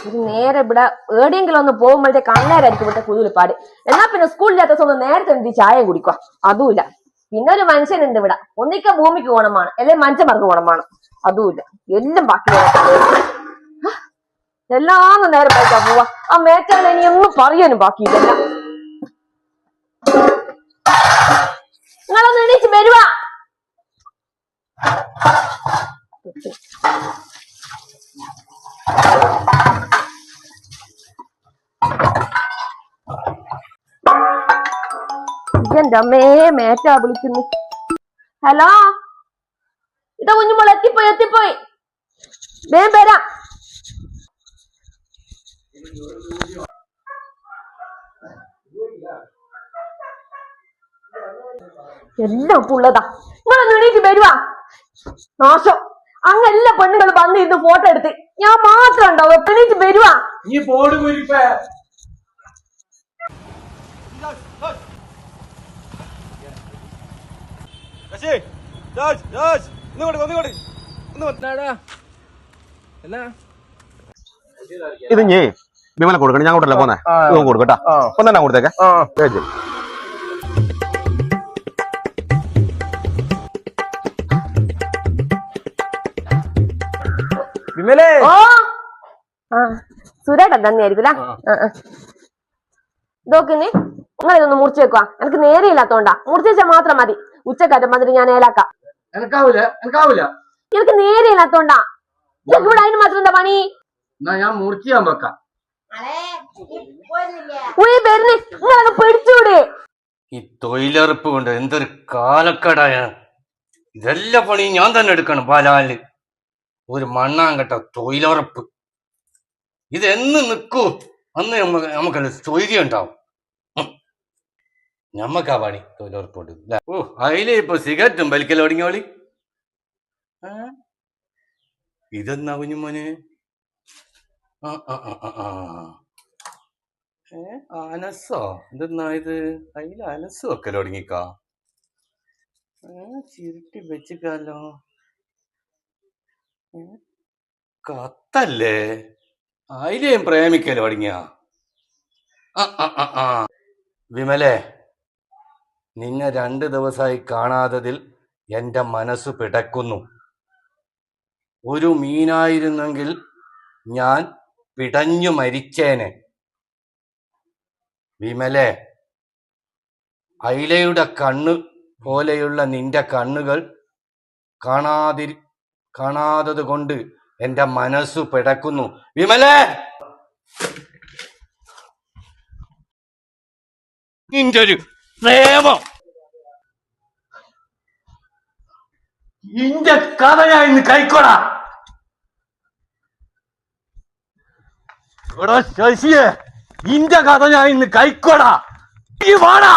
ഒരു നേരെ ഇവിടെ എവിടെയെങ്കിലും ഒന്ന് പോകുമ്പോഴത്തേക്ക് അന്നേരമായിരിക്കും ഇവിടുത്തെ കുതിരിപ്പാട്. എന്നാ പിന്നെ സ്കൂളില്ലാത്ത ദിവസം ഒന്ന് നേരത്തെ എന്ത് ചായ കുടിക്കുക, അതുമില്ല. പിന്നെ ഒരു മനുഷ്യനുണ്ട് ഇവിടെ, ഒന്നിക്ക ഭൂമിക്ക് ഗുണമാണ് അല്ലെങ്കിൽ മനുഷ്യന്മാർക്ക് ഗുണമാണ്, അതുമില്ല. എല്ലാം ബാക്കി എല്ലാം നേരം പോയിട്ടാ പോവാ. ആ മേച്ചാൽ ഇനി ഒന്നും പറയാനും ബാക്കിയില്ല. നിങ്ങളൊന്ന് എണീച്ച് വരുവാ. എന്റെ അമ്മേ മേറ്റാ വിളിക്കുന്നു. ഹലോ, ഇതാ കുഞ്ഞുമോൾ എത്തിപ്പോയി വേഗം വരാം. എല്ലാം പുള്ളതാ. നിങ്ങളൊന്ന് എണീറ്റ് വരുവാ. നാശം, അങ്ങ് എല്ലാ പെണ്ണുങ്ങളും വന്നിരുന്ന് ഫോട്ടോ എടുത്ത്, ഞാൻ മാത്രം ഉണ്ടാവും. എണീറ്റ് വരുവാ. ഇത് ഞേ വിമല കൊടുക്കണം, ഞാൻ കൂട്ടല്ലേ പോന്നെ കൊടുക്കട്ടാ. ഒന്നെ കൊടുത്തേക്കെ. വിമലേ, സുരേട്ടൻ തന്നെയായിരിക്കും. ഇതൊക്കെ നിങ്ങൾ ഇതൊന്ന് മുറിച്ച് വെക്കുക. എനിക്ക് നേരെയില്ലാത്തോണ്ടാ. മുറിച്ച് വെച്ചാൽ മാത്രം മതി. ഉച്ചക്കാറ്റം വന്നിട്ട് ഞാൻ ഏലാക്കാം. എനിക്ക് നേരെയില്ലാത്തോണ്ടാ. ഇവിടെ അതിന് മാത്രം എന്താ പണി? ഞാൻ മുറിക്കാൻ വെക്കാം. നിങ്ങളൊക്കെ പിടിച്ചൂടെ? ഈ തൊഴിലുറപ്പ് കൊണ്ട് എന്തൊരു കാലക്കടായ. ഇതെല്ലാം പണി ഞാൻ തന്നെ എടുക്കണം. പാലാല് ഒരു മണ്ണാങ്കട്ട തൊഴിലുറപ്പ്. ഇതെന്ന് നിൽക്കൂ അന്ന് നമുക്കല്ല സ്വൈര്യം ഉണ്ടാവും. ഞമ്മക്കാ പണി തൊഴിലുറപ്പ് കൊണ്ട്. ഓ, അതിലേ ഇപ്പൊ സിഗരറ്റും വലിക്കൽ തുടങ്ങിയോളി. ഇതെന്നാ കുഞ്ഞുമോന്? അനസോ? എന്തെന്നാ ഇത്? അതിൽ അനസ് വെക്കൽ തുടങ്ങിക്കാ. ചിരുട്ടി വെച്ചിക്കാലോ. കത്തല്ലേ? അതിലേയും പ്രേമിക്കൽ തുടങ്ങിയ. വിമലേ, നിന്നെ 2 ദിവസമായി കാണാത്തതിൽ എന്റെ മനസ്സ് പിടക്കുന്നു. ഒരു മീനായിരുന്നെങ്കിൽ ഞാൻ പിടഞ്ഞു മരിച്ചേനെ. വിമലേ, അയിലയുടെ കണ്ണ് പോലെയുള്ള നിന്റെ കണ്ണുകൾ കാണാതത് കൊണ്ട് എന്റെ മനസ്സു പിടക്കുന്നു. വിമലേ, നിന്റെ ഒരു പ്രേമം, ഇന്റെ കഥ ഞാൻ ഇന്ന് കൈക്കൊടാ. ശശിയെ, ഇന്റെ കഥ ഞാൻ ഇന്ന് കൈക്കൊടാ. ഈ വാടാ.